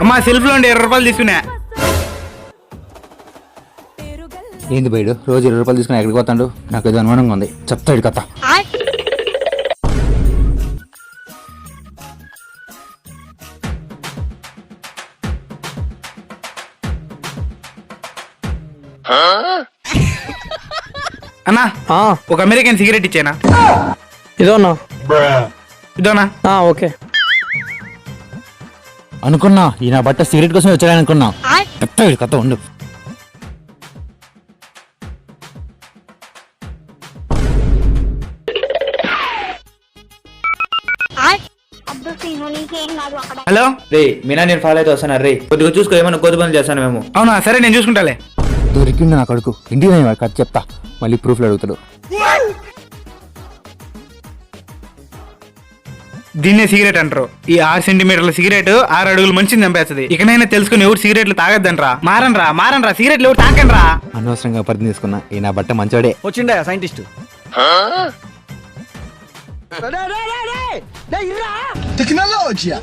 అమ్మా సెల్ఫ్ లో 20 రూపాయలు తీసుకున్నా. ఏంది బయడు రోజు 20 రూపాయలు తీసుకుని ఎక్కడికి పోతాడు? నాకు ఏదో అనుమానంగా ఉంది, చెప్తాడు కథ. అన్నా ఒక అమెరికన్ సిగరెట్ ఇచ్చేనా? ఇదోనా? ఇదోనా? ఓకే. అనుకున్నా ఈ నా బట్ట సిగరెట్ కోసం వచ్చాడని అనుకున్నా. చెప్తాడు కథ ఉండు. హలో రే మీనా, నేను ఫాలో అయితే వస్తాను. రే కొద్దిగా చూసుకో, ఏమన్నా కొద్ది పనులు చేస్తాను మేము. అవునా, సరే నేను చూసుకుంటాలే. దొరికిండు నా కొడుకు. ఇంటికి నేను కథ చెప్తా, మళ్ళీ ప్రూఫ్లు అడుగుతాడు. దీన్నే సిగరెట్ అంటారు. ఈ 6 సెంటీమీటర్ల సిగరెట్ 6 అడుగులు మనిషిని చంపేస్తుంది. ఇకనైనా తెలుసుకుని ఎవరు సిగరెట్లు తాగద్దంట్రా. మారన్రా సిగరెట్లు ఎవరు తాకండ్రా. అనవసరంగా పరిధి తీసుకున్నా. ఈ నా బట్ట మంచోడే. వచ్చిండా సైంటిస్ట్? Tecnologia!